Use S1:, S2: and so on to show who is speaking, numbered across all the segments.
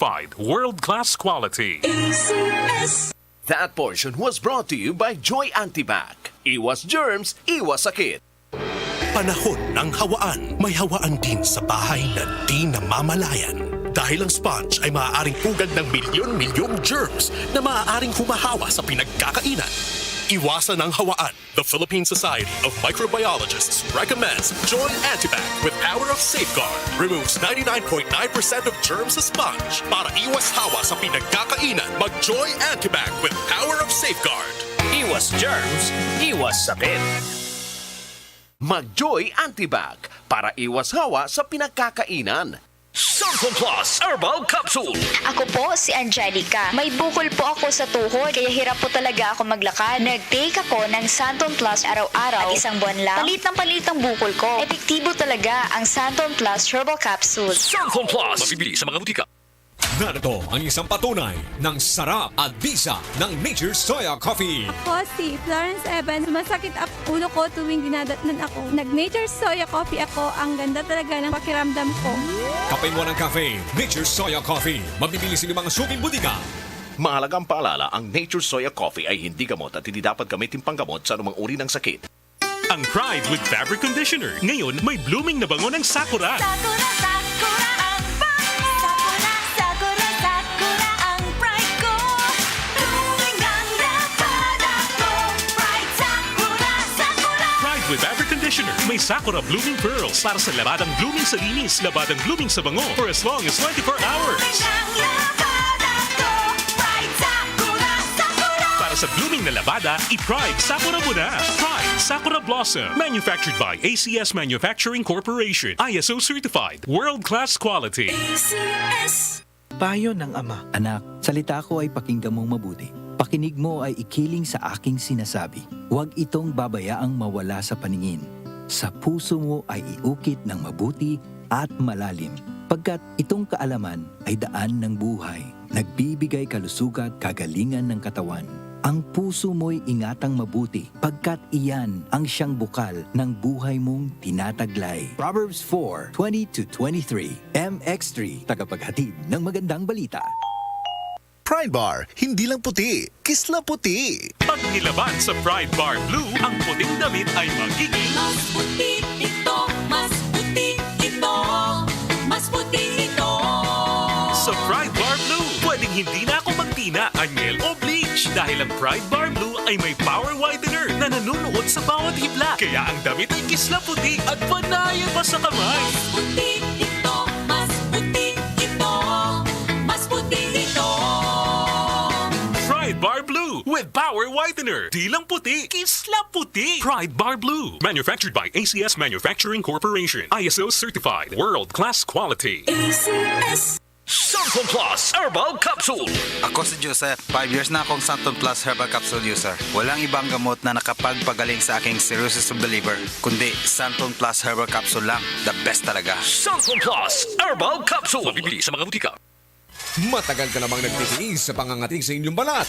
S1: certified world-class quality.
S2: That portion was brought to you by Joy Antibac. Iwas germs, iwas sakit.
S3: Panahon ng hawaan. May hawaan din sa bahay na di namamalayan. Dahil ang sponge ay maaaring pugad ng milyon-milyong germs na maaaring humahawa sa pinagkakainan. Iwasan ang hawaan. The Philippine Society of Microbiologists recommends Joy Antibac with power of safeguard. Removes 99.9% of germs sa sponge. Para iwas hawa sa pinagkakainan, mag-Joy Antibac with power of safeguard.
S4: Iwas germs, iwas sakit.
S2: Mag-Joy Antibac para iwas hawa sa pinagkakainan.
S4: Santon Plus Herbal Capsule.
S5: Ako po si Angelica. May bukol po ako sa tuhod, kaya hirap po talaga ako maglakad. Nag-take ako ng Santon Plus araw-araw at isang buwan lang. Palit ang bukol ko. Epektibo talaga ang Santon Plus Herbal Capsule.
S4: Santon Plus. Mabibili sa mga butika.
S6: Narito ang isang patunay ng sarap at bisa ng Nature Soya Coffee.
S7: Ako si Florence Evans. Masakit ang ulo ko tuwing dinadatnan ako. Nag-Nature Soya Coffee ako. Ang ganda talaga ng pakiramdam ko.
S6: Kape mo ng cafe, Nature Soya Coffee. Mabibili sa mga suking butika.
S2: Mahalagang paalala, ang Nature Soya Coffee ay hindi gamot at hindi dapat gamitin panggamot sa anumang uri ng sakit.
S1: Ang Pride with Fabric Conditioner. Ngayon, may blooming na bango ng Sakura.
S8: Sakura, Sakura ang bango. Sakura, Sakura ang pride ko. Blooming ang labada ko. Pride, Sakura, Sakura.
S1: Pride with Fabric Conditioner. May Sakura Blooming Pearls para sa labadang blooming sa linis, labadang blooming sa bango for as long as 24 hours.
S8: Blooming ang labada ko. Pride, Sakura, Sakura.
S1: Para sa blooming na labada, i-Pride Sakura mo na. Pride Sakura Blossom. Manufactured by ACS Manufacturing Corporation. ISO certified. World-class quality.
S8: ACS.
S9: Payo ng ama. Anak, salita ko ay pakinggan mong mabuti. Pakinig mo ay ikiling sa aking sinasabi. Huwag itong babayaang mawala sa paningin. Sa puso mo ay iukit ng mabuti at malalim. Pagkat itong kaalaman ay daan ng buhay. Nagbibigay kalusugan, kagalingan ng katawan. Ang puso mo'y ingatang mabuti, pagkat iyan ang siyang bukal ng buhay mong tinataglay. Proverbs 4:20-23, MX3, tagapaghatid ng magandang balita.
S3: Pride Bar, hindi lang puti, kisla puti.
S1: Pag nilaban sa Pride Bar Blue, ang puting damit ay magiging
S8: Mas puti ito, mas puti ito, mas puti ito.
S1: sa Pride Bar Blue. Pwedeng hindi na ako magtina, anyel o bleach dahil ang Pride Bar Blue ay may power whitener na nanunuot sa bawat hibla. Kaya ang damit ay kisla puti at panayan pa sa kamay.
S8: Mas puti ito, mas puti ito, mas puti ito.
S1: Pride Bar Blue with power whitener. Di lang puti, kisla puti. Pride Bar Blue. Manufactured by ACS Manufacturing Corporation. ISO certified. World-class quality.
S8: ACS.
S4: Santon Plus Herbal Capsule.
S10: Ako si Joseph. 5 years na akong Santon Plus Herbal Capsule user. Walang ibang gamot na nakapagpagaling sa aking cirrhosis of the liver, kundi Santon Plus Herbal Capsule lang. The best talaga.
S4: Santon Plus Herbal Capsule. Mabibili sa mga butika.
S6: Matagal ka namang nagtitiis sa pangangating sa inyong balat.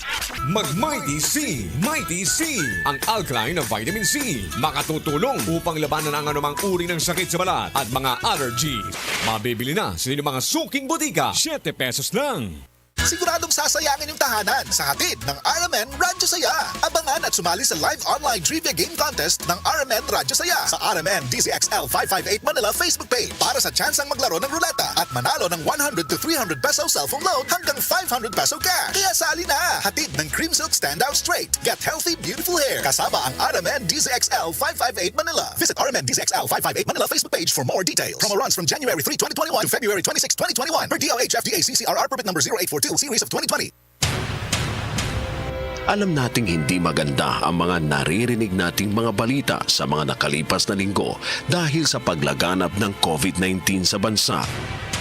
S6: Mag-Mighty C! Mighty C! Ang alkaline na vitamin C. Makatutulong upang labanan ang anumang uri ng sakit sa balat at mga allergies. Mabibili na sa inyong mga suking butika. 7 pesos lang.
S3: Siguradong sasayangin yung tahanan sa hatid ng RMN Radyo Saya. Abangan at sumali sa live online trivia game contest ng RMN Radyo Saya sa RMN Dzxl 558 Manila Facebook page para sa tsansang maglaro ng ruleta at manalo ng 100 to 300 peso cellphone load hanggang 500 peso cash. Kaya sali na! Hatid ng Cream Silk Standout Straight. Get healthy, beautiful hair. Kasama ang RMN Dzxl 558 Manila. Visit RMN Dzxl 558 Manila Facebook page for more details. Promo runs from January 3, 2021 to February 26, 2021 per DOH FDA CCRR permit number 0842 series of 2020.
S2: Alam nating hindi maganda ang mga naririnig nating mga balita sa mga nakalipas na linggo dahil sa paglaganap ng COVID-19 sa bansa.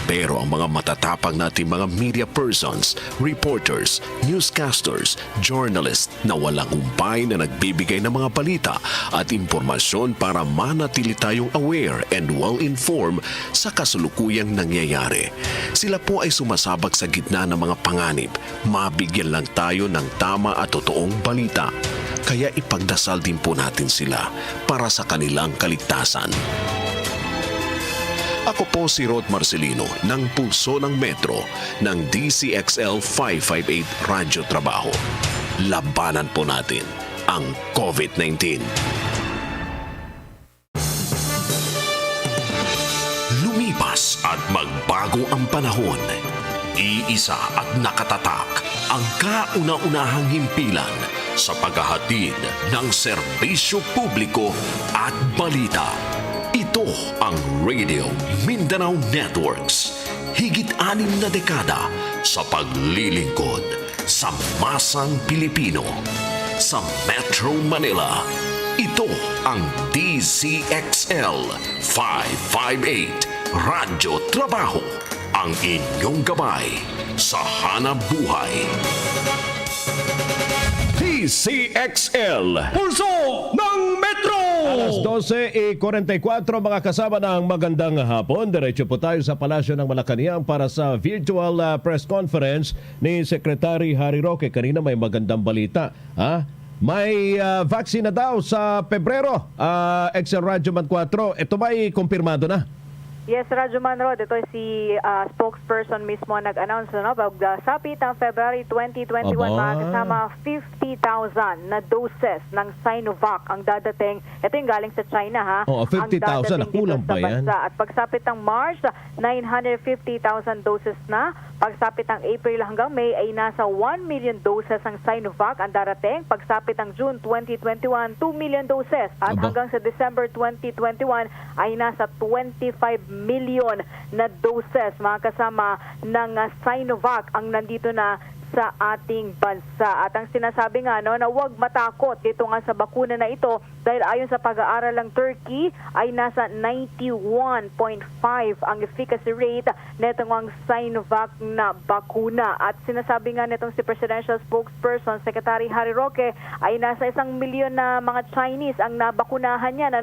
S2: Pero ang mga matatapang nating mga media persons, reporters, newscasters, journalists na walang umpay na nagbibigay ng mga balita at impormasyon para manatili tayong aware and well-informed sa kasalukuyang nangyayari. Sila po ay sumasabak sa gitna ng mga panganib. Mabigyan lang tayo ng tama at totoong balita. Kaya ipagdasal din po natin sila para sa kanilang kaligtasan. Ako Ako po si Rod Marcelino ng Pulso ng Metro ng Dzxl 558 Radyo Trabaho. Labanan po natin ang COVID-19. Lumipas at magbago ang panahon. Iisa at nakatatak ang kauna-unahang himpilan sa paghahatid ng serbisyo publiko at balita. Ito ang Radio Mindanao Networks. Higit 6 na dekada sa paglilingkod sa masang Pilipino. Sa Metro Manila, ito ang DZXL 558 Radyo Trabaho. Ang inyong gabay sa hanap buhay. DZXL
S11: Pulso ng Metro!
S12: Alas 12:44 mga kasama ng magandang hapon. Diretso po tayo sa Palasyo ng Malacanang para sa virtual press conference ni Secretary Harry Roque. Kanina may magandang balita. May vaccine na daw sa Pebrero. Dzxl Radyo Man 4. Ito ba'y kumpirmado na?
S13: Yes, Radyo Manrod, ito si spokesperson mismo nag-announce pagsapit ng February 2021 mga kasama 50,000 na doses ng Sinovac ang dadating. Ito yung galing sa China ha.
S12: 50,000 nakulang pa yan.
S13: At pagsapit ng March, 950,000 doses na. Pagsapit ng April hanggang May ay nasa 1 million doses ang Sinovac ang darating. Pagsapit ng June 2021, 2 million doses. At hanggang sa December 2021 ay nasa 25 million na doses mga kasama ng Sinovac ang nandito na sa ating bansa. At ang sinasabi nga na huwag matakot dito nga sa bakuna na ito dahil ayon sa pag-aaral ng Turkey ay nasa 91.5 ang efficacy rate netong ang Sinovac na bakuna. At sinasabi nga nitong si Presidential Spokesperson Secretary Harry Roque ay nasa 1 milyon na mga Chinese ang nabakunahan yan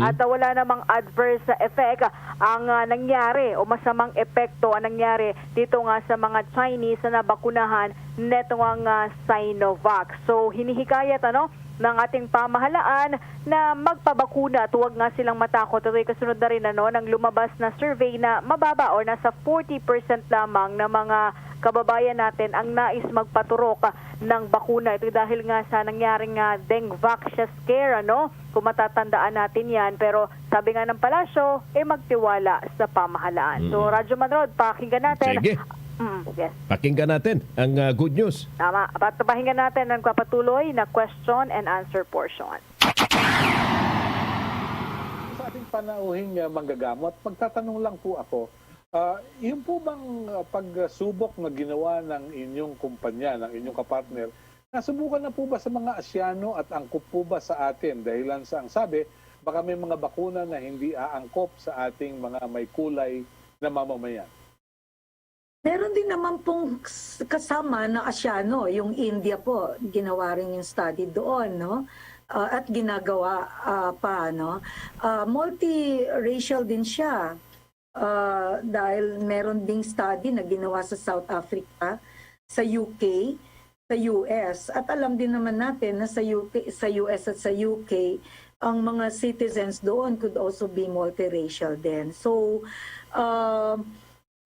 S13: at wala namang adverse effect ang nangyari o masamang epekto ang nangyari dito nga sa mga Chinese na nabakunahan netong ang Sinovac. So hinihikayat ng ating pamahalaan na magpabakuna at huwag nga silang matakot. Ito ay kasunod na rin ng lumabas na survey na mababa o nasa 40% lamang na mga kababayan natin ang nais magpaturok ng bakuna. Ito dahil nga sa nangyaring Dengvac scare, kung matatandaan natin yan. Pero sabi nga ng palasyo, magtiwala sa pamahalaan. So Radyo Manrod, pakinggan natin.
S12: Sige.
S13: Yes.
S12: Pakinggan natin ang good news.
S13: Tama. At pakinggan natin ang papatuloy na question and answer portion.
S11: Sa ating panauhing manggagamot, magtatanong lang po ako, yung po bang pagsubok na ginawa ng inyong kumpanya, ng inyong kapartner, nasubukan na po ba sa mga Asyano at angkop po ba sa atin? Dahilan sa ang sabi, baka may mga bakuna na hindi aangkop sa ating mga may kulay na mamamayan.
S14: Meron din naman pong kasama na Asyano, yung India po, ginawa rin yung study doon, at ginagawa pa, multiracial din siya. Dahil meron ding study na ginawa sa South Africa, sa UK, sa US, at alam din naman natin na sa US at sa UK, ang mga citizens doon could also be multiracial din. So,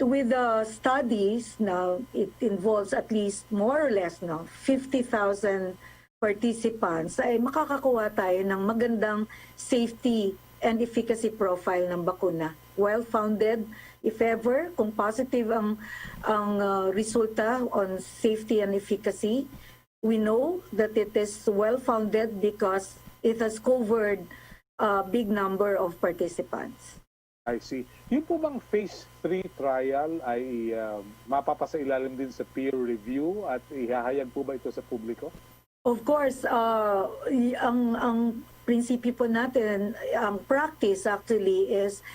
S14: with the studies now, it involves at least more or less 50,000 participants, ay makakakuha tayo ng magandang safety and efficacy profile ng bakuna. Well-founded, if ever, kung positive ang resulta on safety and efficacy, we know that it is well-founded because it has covered a big number of participants.
S11: I see. Yung po bang phase 3 trial ay mapapasailalim din sa peer review at ihahayag po ba ito sa publiko?
S14: Of course, ang prinsipyo po natin, ang practice actually is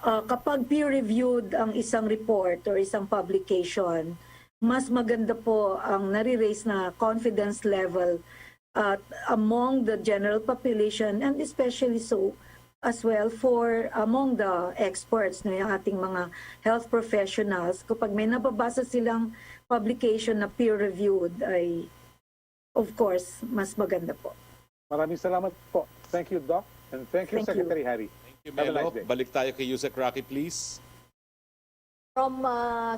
S14: kapag peer-reviewed ang isang report or isang publication, mas maganda po ang nare-raise na confidence level among the general population and especially so as well for among the experts, yung ating mga health professionals. Kapag may nababasa silang publication na peer-reviewed ay of course, mas maganda po.
S11: Maraming salamat po. Thank you, Doc. And thank you, Secretary Harry.
S15: Thank you, Melo. Balik tayo kay Yusek Rocky, please. From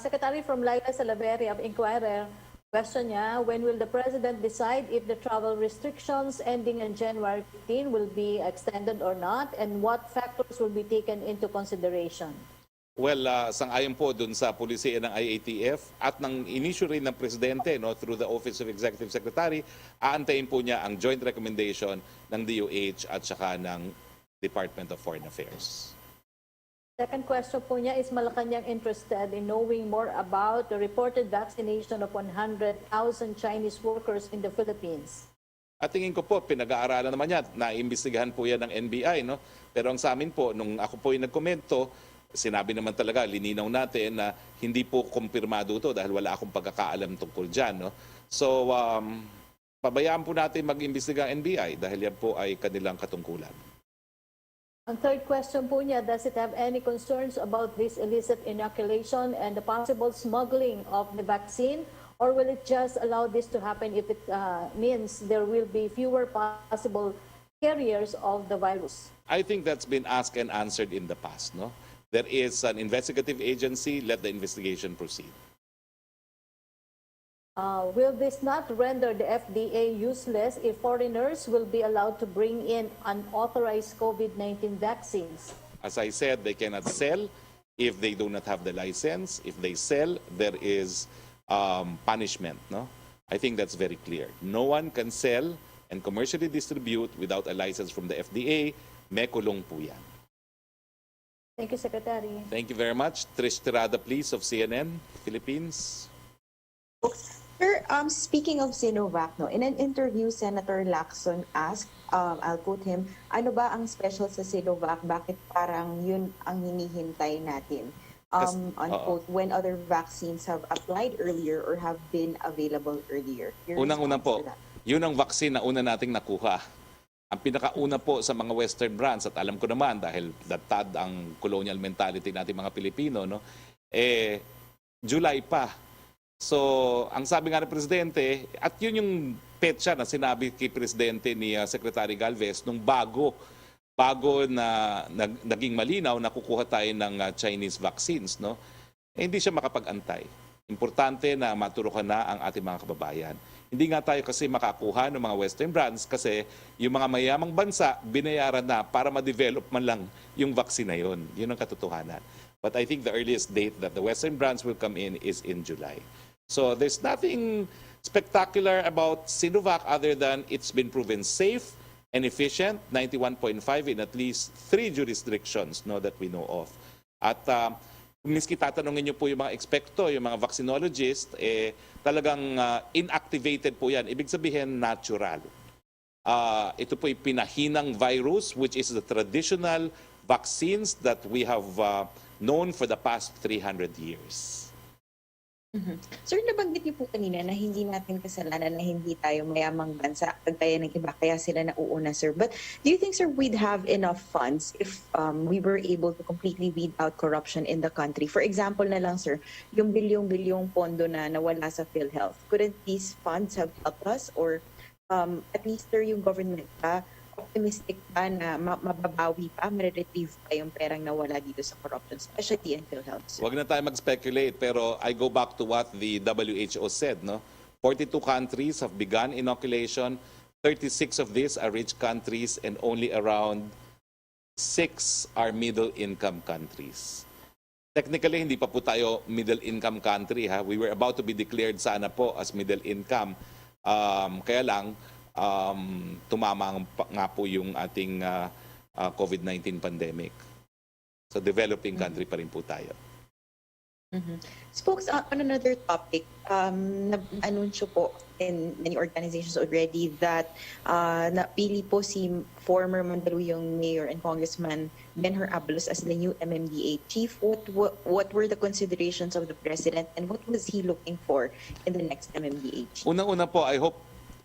S15: Secretary from Laila Salaverry of Inquirer, question niya, when will the President decide if the travel restrictions ending on January 15 will be extended or not, and what factors will be taken into consideration?
S16: Well, sang-ayon po dun sa polisiya ng IATF at ng inisyu rin ng Presidente through the Office of Executive Secretary, aantayin po niya ang joint recommendation ng DOH at saka ng Department of Foreign Affairs.
S15: Second question po niya, is Malacanang interested in knowing more about the reported vaccination of 100,000 Chinese workers in the Philippines?
S16: At tingin ko po, pinag-aaralan naman yan, naimbestigahan po yan ng NBI. Pero ang sa amin po, nung ako po yung nagkomento, sinabi naman talaga, lininaw natin na hindi po kumpirmado ito dahil wala akong pagkakaalam tungkol dyan. So, pabayaan po natin mag-imbestiga ang NBI dahil yan po ay kanilang katungkulan.
S15: Ang third question po niya, does it have any concerns about this illicit inoculation and the possible smuggling of the vaccine? Or will it just allow this to happen if it means there will be fewer possible carriers of the virus?
S16: I think that's been asked and answered in the past. There is an investigative agency, let the investigation proceed.
S15: Will this not render the FDA useless if foreigners will be allowed to bring in unauthorized COVID-19 vaccines?
S16: As I said, they cannot sell if they do not have the license. If they sell, there is punishment. I think that's very clear. No one can sell and commercially distribute without a license from the FDA. May kulong po yan.
S15: Thank you, Secretary.
S16: Thank you very much. Trish Tirada, please, of CNN Philippines.
S17: Sir, speaking of Sinovac, in an interview, Senator Lacson asked, I'll quote him, ano ba ang special sa Sinovac? Bakit parang yun ang hinihintay natin? Unquote, when other vaccines have applied earlier or have been available earlier.
S16: Unang-una po, yun ang vaccine na una nating nakuha. Ang pinakauna po sa mga Western brands, at alam ko naman dahil datad ang colonial mentality natin mga Pilipino, July pa. So, ang sabi nga ng Presidente, at yun yung petsa na sinabi kay Presidente ni Secretary Galvez nung bago na naging malinaw na kukuha tayo ng Chinese vaccines, hindi siya makapag-antay. Importante na maturukan na ang ating mga kababayan. Hindi nga tayo kasi makakuha ng mga Western brands kasi yung mga mayamang bansa binayaran na para ma-develop man lang yung vaccine na yun. Yun ang katotohanan. But I think the earliest date that the Western brands will come in is in July. So there's nothing spectacular about Sinovac other than it's been proven safe and efficient, 91.5 in at least 3 jurisdictions that we know of. At miski tatanungin niyo po yung mga ekspekto, yung mga vaccinologist, talagang inactivated po yan. Ibig sabihin, natural. Ito po yung pinahinang virus, which is the traditional vaccines that we have known for the past 300 years.
S17: Sir, nabanggit niyo po kanina na hindi natin kasalanan na hindi tayo mayamang bansa kagaya ng iba, kaya sila nauuna, sir. But do you think, sir, we'd have enough funds if we were able to completely weed out corruption in the country? For example na lang, sir, yung bilyong-bilyong pondo na nawala sa PhilHealth, couldn't these funds have helped us? Or at least, sir, yung government pa, optimistic pa na mababawi pa, ma-retrieve pa yung perang nawala dito sa corruption, especially in PhilHealth?
S16: Huwag na tayo mag-speculate, pero I go back to what the WHO said. 42 countries have begun inoculation. 36 of these are rich countries and only around 6 are middle-income countries. Technically, hindi pa po tayo middle-income country. We were about to be declared sana po as middle-income. Kaya lang, tumama nga po yung ating COVID-19 pandemic. So developing country pa rin po tayo.
S17: Spokes, on another topic, na-anunsyo po in many organizations already that napili po si former Mandaluyong Mayor and Congressman Benhur Abalos as the new MMDA chief. What were the considerations of the President and what was he looking for in the next MMDA chief?
S16: Unang-una po, I hope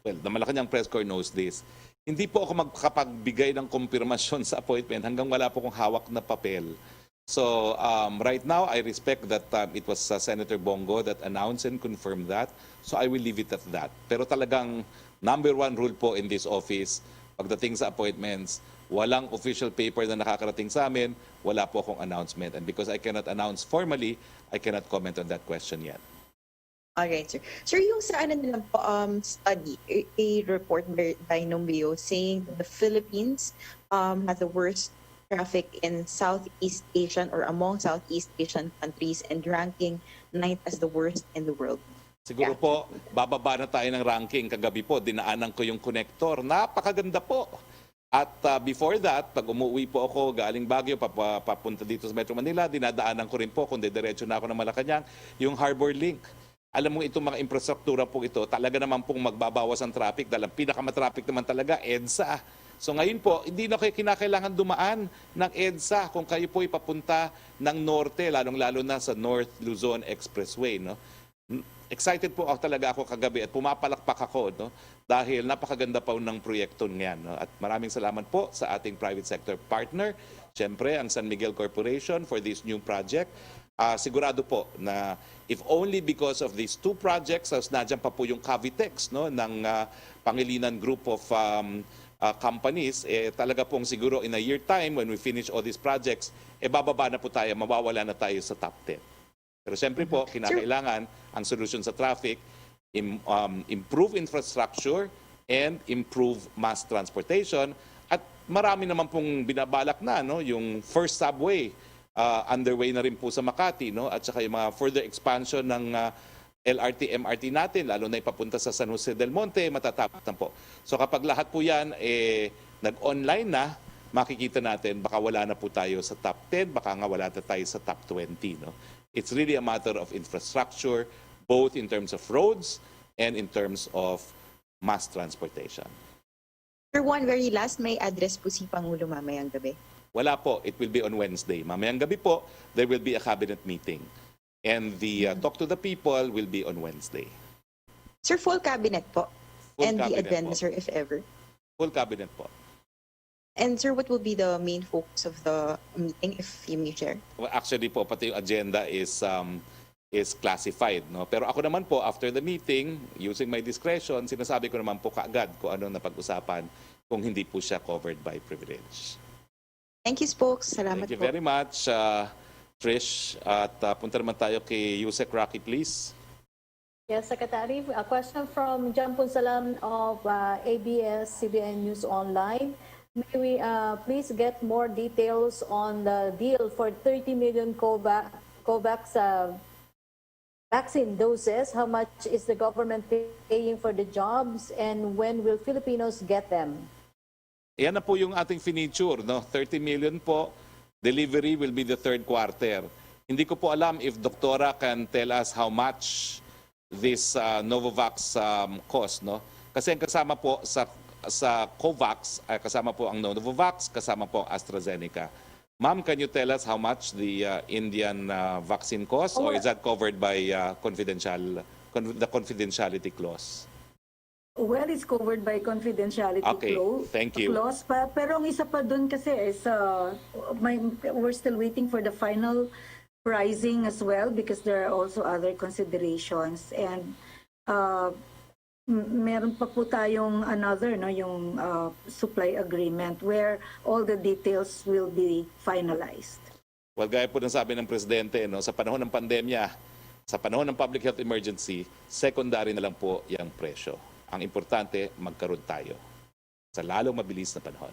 S16: the Malacanang press corps knows this. Hindi po ako magkakapagbigay ng kumpirmasyon sa appointment hanggang wala po kong hawak na papel. So right now, I respect that it was Senator Bongo that announced and confirmed that. So I will leave it at that. Pero talagang number one rule po in this office, pagdating sa appointments, walang official paper na nakakarating sa amin, wala po akong announcement. And because I cannot announce formally, I cannot comment on that question yet.
S17: Alright, sir. Sir, yung sa ano nilang study, a report by Numbeo saying that the Philippines has the worst traffic in Southeast Asian or among Southeast Asian countries and ranking 9th as the worst in the world.
S16: Siguro po, bababa na tayo ng ranking. Kagabi po, dinaanan ko yung connector. Napakaganda po. At before that, pag umuwi po ako galing Baguio, papunta dito sa Metro Manila, dinadaanan ko rin po, kung diretso na ako ng Malacanang, yung Harbor Link. Alam mo, itong mga infrastruktura po ito, talaga naman pong magbabawas ang traffic dahil ang pinakamatraffic naman talaga, EDSA. So ngayon po, hindi na kayo kinakailangan dumaan ng EDSA kung kayo po ipapunta ng norte, lalong-lalo na sa North Luzon Expressway. No? Excited po talaga ako kagabi at pumapalakpak ako dahil napakaganda pa ng proyekto niyan. No? At maraming salamat po sa ating private sector partner, siyempre ang San Miguel Corporation for this new project. Sigurado po na if only because of these two projects, as nadyan pa po yung Cavitex ng Pangilinan Group of companies, talaga pong siguro in a year time when we finish all these projects, bababa na po tayo, mawawala na tayo sa top 10. Pero siyempre po, kinakailangan ang solusyon sa traffic, improve infrastructure and improve mass transportation. At marami naman pong binabalak na, yung first subway, underway na rin po sa Makati, at saka yung mga further expansion ng LRT, MRT natin, lalo na ipapunta sa San Jose del Monte, matatapos na po. So kapag lahat po yan nag-online na, makikita natin baka wala na po tayo sa top 10, baka nga wala na tayo sa top 20. It's really a matter of infrastructure, both in terms of roads and in terms of mass transportation.
S17: For one very last, may address po si Pangulo mamayang gabi.
S16: Wala po. It will be on Wednesday. Mamayang gabi po, there will be a cabinet meeting. And the talk to the people will be on Wednesday.
S17: Sir, full cabinet po?
S16: Full
S17: and the
S16: cabinet
S17: advisor,
S16: po.
S17: if ever?
S16: Full cabinet po.
S17: And sir, what will be the main focus of the meeting, if you may share?
S16: Well, actually po, pati yung agenda is classified. Pero ako naman po, after the meeting, using my discretion, sinasabi ko naman po kaagad kung ano na pag-usapan kung hindi po siya covered by privilege.
S17: Thank you, spokes. Salamat
S16: Thank you
S17: po.
S16: very much, Trish. At punta naman tayo kay Yusek Rocky, please.
S15: Yes, Secretary. A question from John Punsalan of ABS-CBN News Online. May we please get more details on the deal for 30 million COVAX vaccine doses? How much is the government paying for the jobs and when will Filipinos get them?
S16: Yan na po yung ating finiture, 30 million po. Delivery will be the third quarter. Hindi ko po alam if Doktora can tell us how much this Novavax cost, Kasi ang kasama po sa COVAX, kasama po ang Novavax, kasama po ang AstraZeneca. Ma'am, can you tell us how much the Indian vaccine costs, or is that covered by the confidentiality clause?
S14: Well, it's covered by confidentiality
S16: thank you.
S14: clause. Pero ang isa pa dun kasi is we're still waiting for the final pricing as well because there are also other considerations. And meron pa po tayong another, yung supply agreement where all the details will be finalized.
S16: Well, gaya po ng sabi ng Presidente, sa panahon ng pandemya, sa panahon ng public health emergency, secondary na lang po yung presyo. Ang importante, magkaroon tayo sa lalong mabilis na panahon.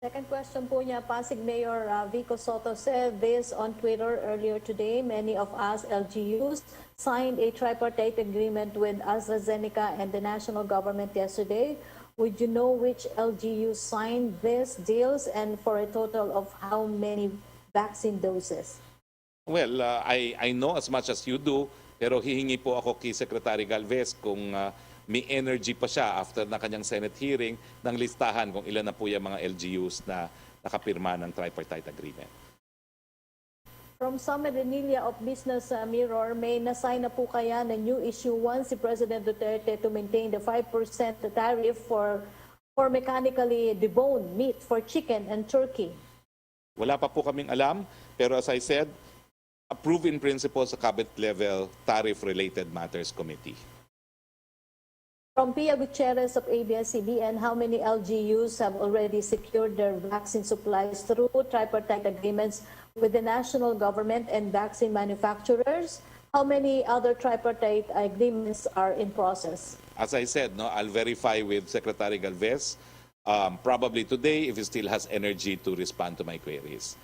S15: Second question po niya, Pasig Mayor Vico Soto said this on Twitter earlier today. Many of us LGUs signed a tripartite agreement with AstraZeneca and the national government yesterday. Would you know which LGUs signed these deals and for a total of how many vaccine doses?
S16: Well, I know as much as you do, pero hihingi po ako kay Secretary Galvez kung may energy pa siya after na kanyang Senate hearing ng listahan kung ilan na po yung mga LGUs na nakapirma ng tripartite agreement.
S15: From Summit Emilia of Business Mirror, may nasign na po kaya na new issue 1 si President Duterte to maintain the 5% tariff for mechanically deboned meat for chicken and turkey?
S16: Wala pa po kaming alam, pero as I said, approve in principle sa cabinet level tariff-related matters committee.
S15: From Pia Gutierrez of ABS-CBN, how many LGUs have already secured their vaccine supplies through tripartite agreements with the national government and vaccine manufacturers? How many other tripartite agreements are in process?
S16: As I said, no, I'll verify with Secretary Galvez probably today if he still has energy to respond to my queries.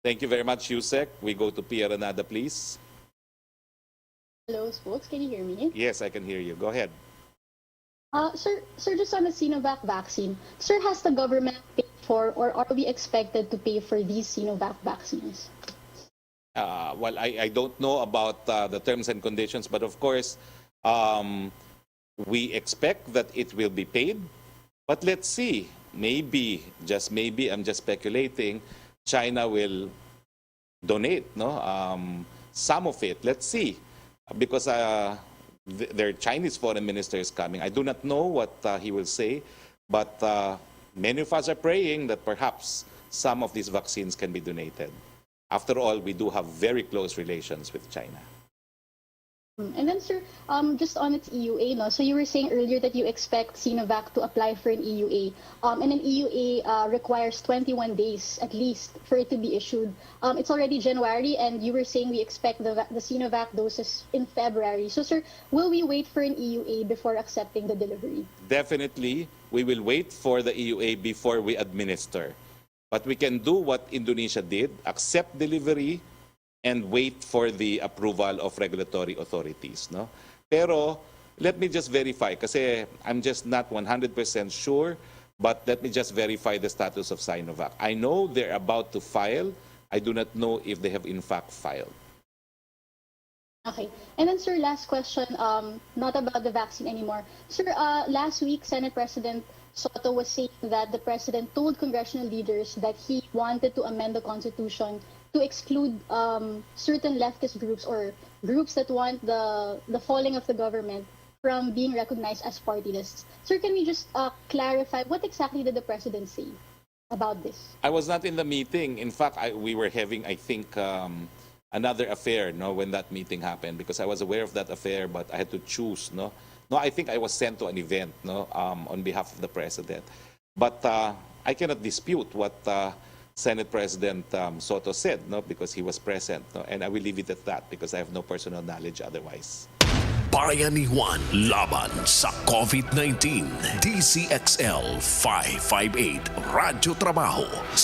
S16: Thank you very much, Yusek. We go to Pia Renada, please.
S18: Hello, folks. Can you hear me?
S16: Yes, I can hear you. Go ahead.
S18: Sir, just on the Sinovac vaccine, sir, has the government paid for, or are we expected to pay for these Sinovac vaccines?
S16: Well, I don't know about the terms and conditions, but of course, we expect that it will be paid. But let's see, maybe, just maybe, I'm just speculating, China will donate, no, some of it. Let's see, because their Chinese foreign minister is coming. I do not know what he will say, but many of us are praying that perhaps some of these vaccines can be donated. After all, we do have very close relations with China.
S18: And then, sir, just on its EUA, no? So you were saying earlier that you expect Sinovac to apply for an EUA. And an EUA requires 21 days at least for it to be issued. It's already January, and you were saying we expect the Sinovac doses in February. So, sir, will we wait for an EUA before accepting the delivery?
S16: Definitely, we will wait for the EUA before we administer. But we can do what Indonesia did, accept delivery, and wait for the approval of regulatory authorities, no? Pero let me just verify kasi I'm just not 100% sure, but let me just verify the status of Sinovac. I know they're about to file. I do not know if they have in fact filed.
S18: Okay. And then, sir, last question, not about the vaccine anymore. Sir, last week, Senate President Soto was saying that the president told congressional leaders that he wanted to amend the Constitution to exclude certain leftist groups or groups that want the falling of the government from being recognized as party lists. Sir, can we just clarify what exactly did the president say about this?
S16: I was not in the meeting. In fact, we were having, I think, another affair, no, when that meeting happened, because I was aware of that affair, but I had to choose, no. No, I think I was sent to an event, no, on behalf of the president. But I cannot dispute what Senate President Soto said, no, because he was present, no, and I will leave it at that because I have no personal knowledge otherwise.
S2: Bayanihan laban sa COVID-19. Dzxl 558 Radyo Trabaho.